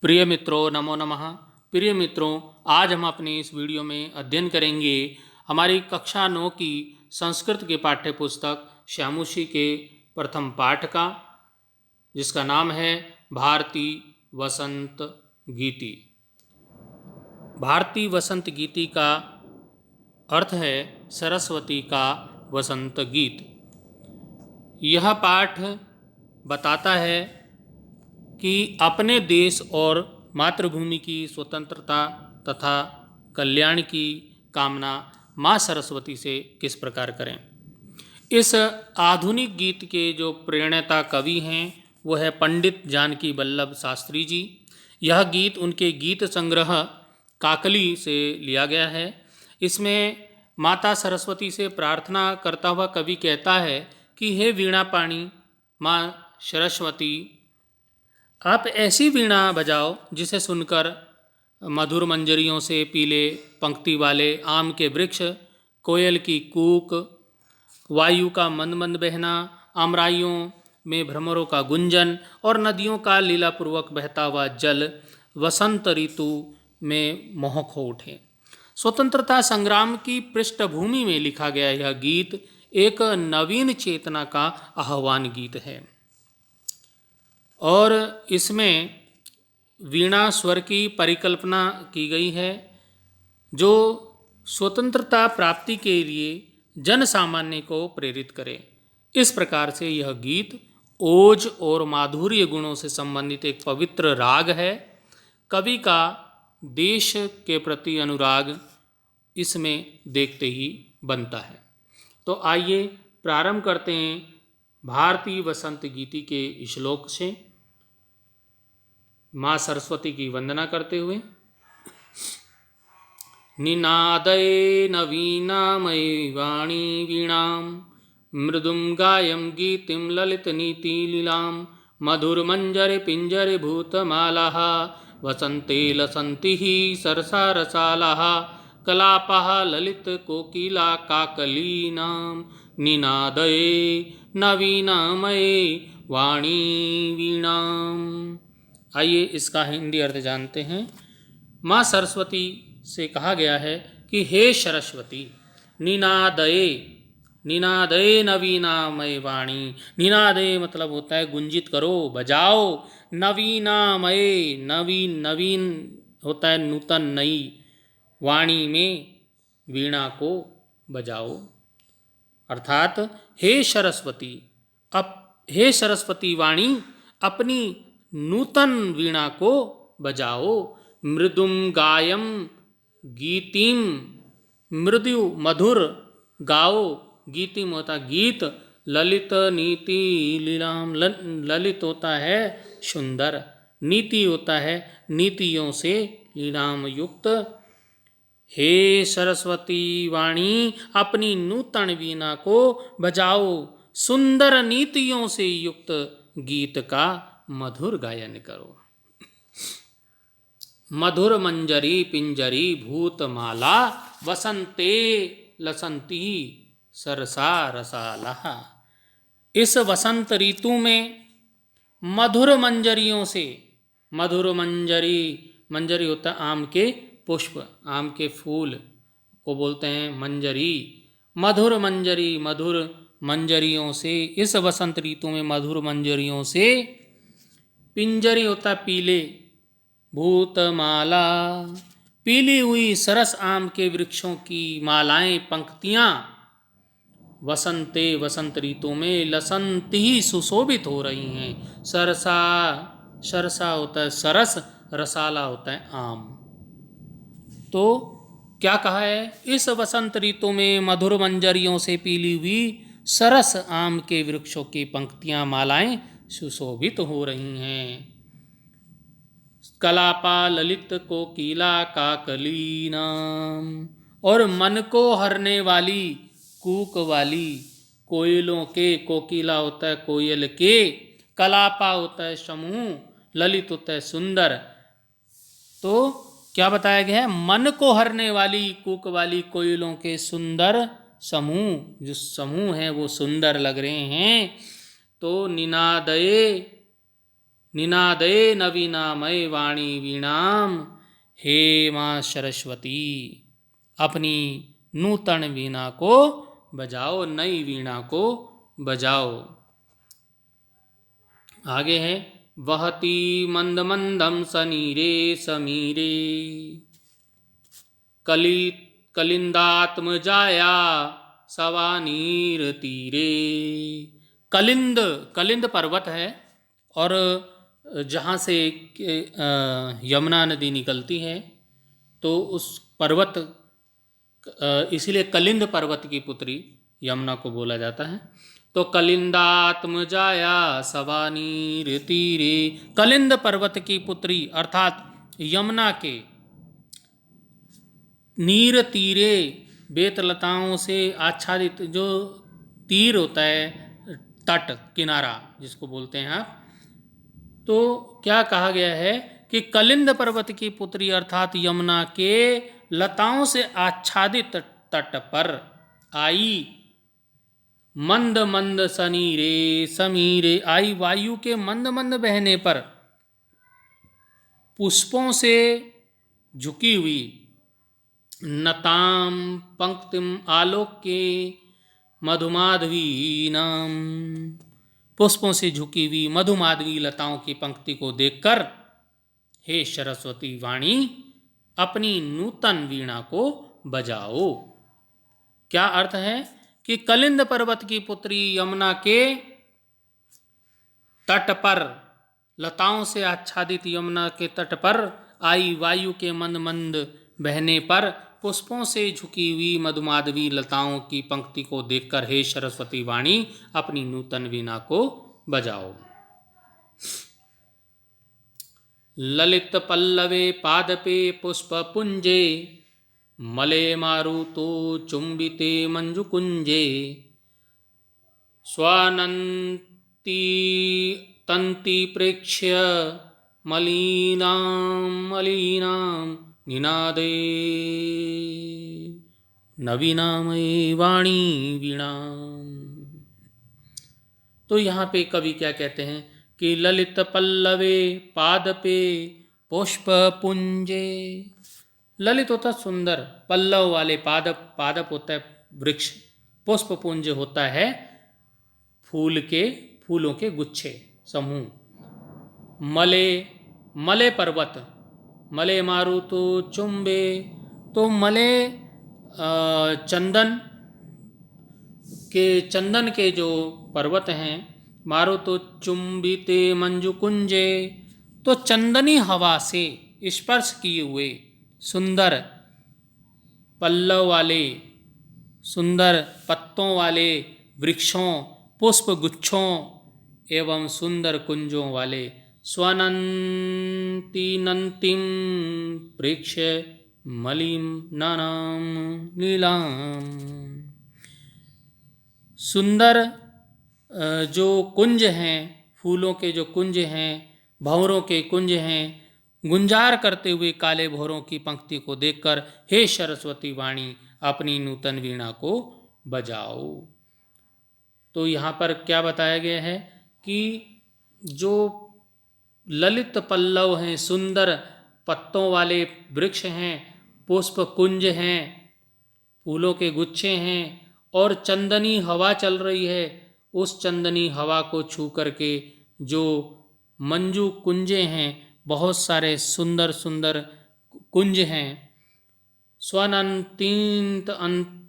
प्रिय मित्रों, नमो नमः। प्रिय मित्रों, आज हम अपने इस वीडियो में अध्ययन करेंगे हमारी कक्षा 9 की संस्कृत के पाठ्य पुस्तक श्यामुषी के प्रथम पाठ का, जिसका नाम है भारती वसंत गीति। भारती वसंत गीति का अर्थ है सरस्वती का वसंत गीत। यह पाठ बताता है कि अपने देश और मातृभूमि की स्वतंत्रता तथा कल्याण की कामना माँ सरस्वती से किस प्रकार करें। इस आधुनिक गीत के जो प्रणेता कवि हैं वो है पंडित जानकी वल्लभ शास्त्री जी। यह गीत उनके गीत संग्रह काकली से लिया गया है। इसमें माता सरस्वती से प्रार्थना करता हुआ कवि कहता है कि हे वीणा पाणी माँ सरस्वती, आप ऐसी वीणा बजाओ जिसे सुनकर मधुर मंजरियों से पीले पंक्ति वाले आम के वृक्ष, कोयल की कूक, वायु का मंद मंद बहना, आमराइयों में भ्रमरों का गुंजन और नदियों का लीलापूर्वक बहता हुआ जल वसंत ऋतु में मोहक हो उठे। स्वतंत्रता संग्राम की पृष्ठभूमि में लिखा गया यह गीत एक नवीन चेतना का आह्वान गीत है और इसमें वीणा स्वर की परिकल्पना की गई है जो स्वतंत्रता प्राप्ति के लिए जन सामान्य को प्रेरित करे। इस प्रकार से यह गीत ओज और माधुर्य गुणों से संबंधित एक पवित्र राग है। कवि का देश के प्रति अनुराग इसमें देखते ही बनता है। तो आइए प्रारंभ करते हैं भारतीय वसंत गीति के श्लोक से, माँ सरस्वती की वंदना करते हुए। निनादये नवीनामयी वाणी वीणां मृदुं गायं गीतिं ललितनीतिलीलां मधुरमञ्जरे पिञ्जरे भूतमालाः वसन्ते लसन्ति सरसारसालाः कलापः ललितकोकिला काकलीनां निनादये नवीनामये वाणी वीणाम्। आइए इसका हिंदी अर्थ जानते हैं। माँ सरस्वती से कहा गया है कि हे सरस्वती, निनादये, निनादये नवीनामय वाणी। निनादये मतलब होता है गुंजित करो, बजाओ। नवीनामय, नवीन, नवीन होता है नूतन, नई। वाणी में वीणा को बजाओ, अर्थात हे सरस्वती, हे सरस्वती वाणी, अपनी नूतन वीणा को बजाओ। मृदुम गायम गीतिम, मृदु मधुर, गाओ, गीतिम होता गीत, ललित नीति लीलाम, ललित होता है सुंदर, नीति होता है नीतियों से लीलाम युक्त। हे सरस्वती वाणी, अपनी नूतन वीणा को बजाओ, सुंदर नीतियों से युक्त गीत का मधुर गायन करो। मधुर मंजरी पिंजरी भूतमाला वसंते लसंती सरसा रसाला। इस वसंत ऋतु में मधुर मंजरियों से, मधुर मंजरी, मंजरी होता है आम के पुष्प, आम के फूल को बोलते हैं मंजरी। मधुर मंजरी, मधुर मंजरियों से, इस वसंत ऋतु में मधुर मंजरियों से, पिंजरी होता पीले, भूतमाला, पीली हुई सरस आम के वृक्षों की मालाएं, पंक्तियां वसंते, वसंत ऋतु में लसंती ही सुशोभित हो रही हैं। सरसा, सरसा होता है सरस, रसाला होता है आम। तो क्या कहा है, इस वसंत ऋतु में मधुर मंजरियों से पीली हुई सरस आम के वृक्षों की पंक्तियां, मालाएं सुशोभित हो रही हैं। कलापा ललित कोकिला काकलीनाम, और मन को हरने वाली, कूक वाली कोयलों के, कोकिला होता है कोयल के, कलापा होता है समूह, ललित होता है सुंदर। तो क्या बताया गया है, मन को हरने वाली कूक वाली कोयलों के सुंदर समूह, जो समूह हैं वो सुंदर लग रहे हैं। तो निनादये, निनादे नवीनामय वाणी वीणाम हे माँ सरस्वती। अपनी नूतन वीणा को बजाओ, नई वीणा को बजाओ। आगे है वहती मंद मंदम सनीरे समीरे कलिंदात्म जाया सवानीर तीरे। कलिंद, कलिंद पर्वत है और जहाँ से यमुना नदी निकलती है तो उस पर्वत, इसीलिए कलिंद पर्वत की पुत्री यमुना को बोला जाता है। तो कलिंदात्म जाया सवानीर तीरे, कलिंद पर्वत की पुत्री अर्थात यमुना के नीर तीरे, बेतलताओं से आच्छादित, जो तीर होता है तट किनारा जिसको बोलते हैं आप, तो क्या कहा गया है कि कलिंद पर्वत की पुत्री अर्थात यमुना के लताओं से आच्छादित तट पर आई मंद मंद सनीरे समीरे, आई वायु के मंद मंद बहने पर, पुष्पों से झुकी हुई, नताम पंक्तिम आलोक्ये मधुमाधवी नाम, पुष्पों से झुकी हुई मधुमाधवी लताओं की पंक्ति को देखकर हे सरस्वती वाणी अपनी नूतन वीणा को बजाओ। क्या अर्थ है कि कलिंद पर्वत की पुत्री यमुना के तट पर, लताओं से आच्छादित यमुना के तट पर आई वायु के मंद मंद बहने पर, पुष्पों से झुकी हुई मधुमाधवी लताओं की पंक्ति को देखकर हे सरस्वती वाणी अपनी नूतन वीणा को बजाओ। ललित पल्लवे पादपे पुष्प पुंजे मले मारुतो चुंबिते मंजुकुंजे स्वानंती तंती प्रेक्ष्य मलिनाम मलिनाम निनादे नवीनामय वाणी वीणाम। तो यहाँ पे कवि क्या कहते हैं कि ललित पल्लवे पादपे पुष्प पुंजे, ललित होता सुंदर, पल्लव वाले, पादप, पादप होता है वृक्ष, पुष्प पुंज होता है फूलों के गुच्छे समूह। मले, मले पर्वत, मले मारुतो चुंबे, तो मले चंदन के जो पर्वत हैं, मारुतो चुंबिते मंजु कुंजे, तो चंदनी हवा से स्पर्श किए हुए सुंदर पल्लव वाले, सुंदर पत्तों वाले वृक्षों, पुष्प गुच्छों एवं सुंदर कुंजों वाले स्वनंती नंतिम प्रेक्ष्य मलिम नानाम नीलाम, सुंदर जो कुंज हैं, फूलों के जो कुंज हैं, भंवरों के कुंज हैं, गुंजार करते हुए काले भंवरों की पंक्ति को देखकर हे सरस्वती वाणी अपनी नूतन वीणा को बजाओ। तो यहाँ पर क्या बताया गया है कि जो ललित पल्लव हैं, सुंदर पत्तों वाले वृक्ष हैं, पुष्प कुंज हैं, फूलों के गुच्छे हैं और चंदनी हवा चल रही है, उस चंदनी हवा को छू करके जो मंजू कुंजे हैं, बहुत सारे सुंदर सुंदर कुंज हैं, स्वनंतींत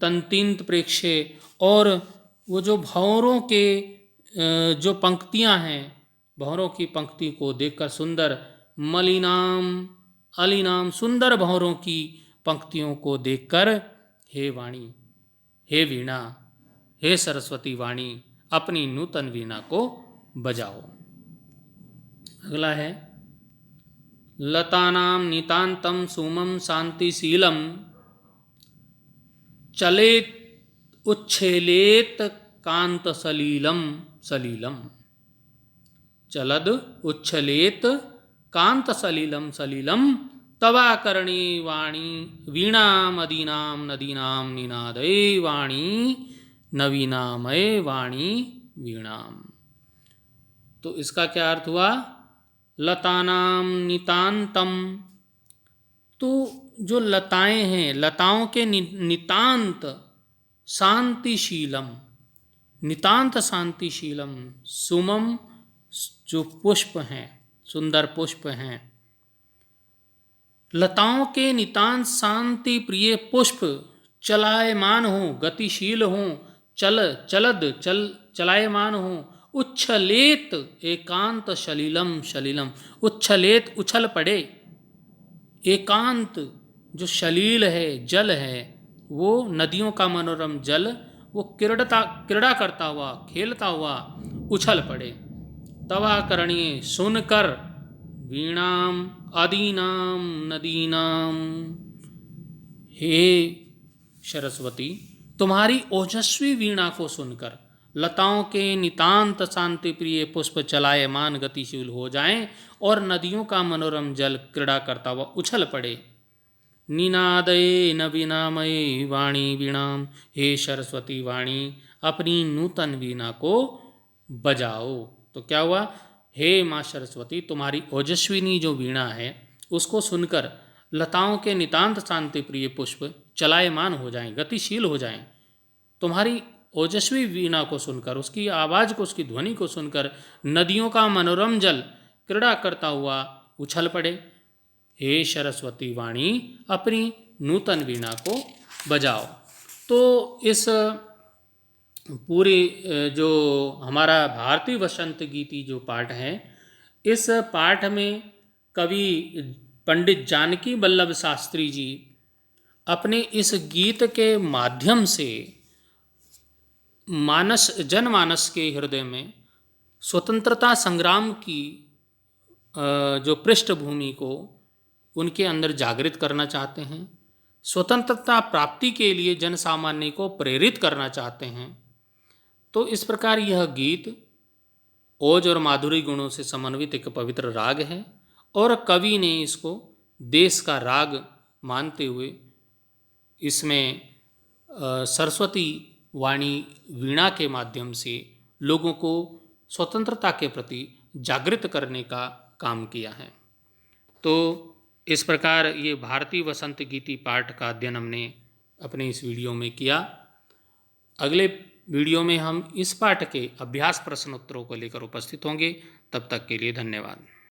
तंतींत प्रेक्षे, और वो जो भंवरों के जो पंक्तियां हैं, भंवरों की पंक्ति को देखकर सुंदर, मलिनाम अलिनाम, सुंदर भंवरों की पंक्तियों को देखकर हे वाणी, हे वीणा, हे सरस्वती वाणी अपनी नूतन वीणा को बजाओ। अगला है लतानां नितांतं सुमं शांतिशीलं चलेत उच्छेलेत कांत सलीलम सलीलम, चलद उच्छलेत कांत सलीलम सलीलम तवाकर्णी वाणी वीणाम अदीनाम नदीनाम निनादे वाणी नवीनामय वाणी वीणाम। तो इसका क्या अर्थ हुआ लतानां नितांतम। तो जो लताएं हैं, लताओं के नितांत शांतिशीलम, नितांत शांतिशीलम, सुमम, जो पुष्प हैं, सुंदर पुष्प हैं, लताओं के नितांत शांति प्रिय पुष्प चलायमान हो, गतिशील हो, चलायमान हो, उच्छलेत एकांत सलिलम सलिलम, उच्छलेत उछल पड़े, एकांत जो सलील है, जल है, वो नदियों का मनोरम जल, वो क्रीड़ा करता हुआ, खेलता हुआ उछल पड़े। तवा करणीय सुनकर वीणाम आदीनाम नदीनाम। हे सरस्वती, तुम्हारी ओजस्वी वीणा को सुनकर लताओं के नितांत शांति प्रिय पुष्प चलायमान गतिशील हो जाएं और नदियों का मनोरम जल क्रीड़ा करता हुआ उछल पड़े। निनादये नवीनामयी वाणी वीणाम। हे सरस्वती वाणी, अपनी नूतन वीणा को बजाओ। तो क्या हुआ? हे माँ सरस्वती, तुम्हारी ओजस्विनी जो वीणा है उसको सुनकर लताओं के नितांत शांति प्रिय पुष्प चलायमान हो जाएं, गतिशील हो जाएं। तुम्हारी ओजस्वी वीणा को सुनकर, उसकी आवाज़ को, उसकी ध्वनि को सुनकर नदियों का मनोरम जल क्रीड़ा करता हुआ उछल पड़े। हे सरस्वती वाणी, अपनी नूतन वीणा को बजाओ। तो इस पूरी जो हमारा भारतीय वसंत गीति जो पाठ है, इस पाठ में कवि पंडित जानकी वल्लभ शास्त्री जी अपने इस गीत के माध्यम से जनमानस के हृदय में स्वतंत्रता संग्राम की जो पृष्ठभूमि को उनके अंदर जागृत करना चाहते हैं, स्वतंत्रता प्राप्ति के लिए जन सामान्य को प्रेरित करना चाहते हैं। तो इस प्रकार यह गीत ओज और माधुरी गुणों से समन्वित एक पवित्र राग है और कवि ने इसको देश का राग मानते हुए इसमें सरस्वती वाणी वीणा के माध्यम से लोगों को स्वतंत्रता के प्रति जागृत करने का काम किया है। तो इस प्रकार ये भारतीय वसंत गीति पाठ का अध्ययन हमने अपने इस वीडियो में किया। अगले वीडियो में हम इस पाठ के अभ्यास प्रश्नोत्तरों को लेकर उपस्थित होंगे। तब तक के लिए धन्यवाद।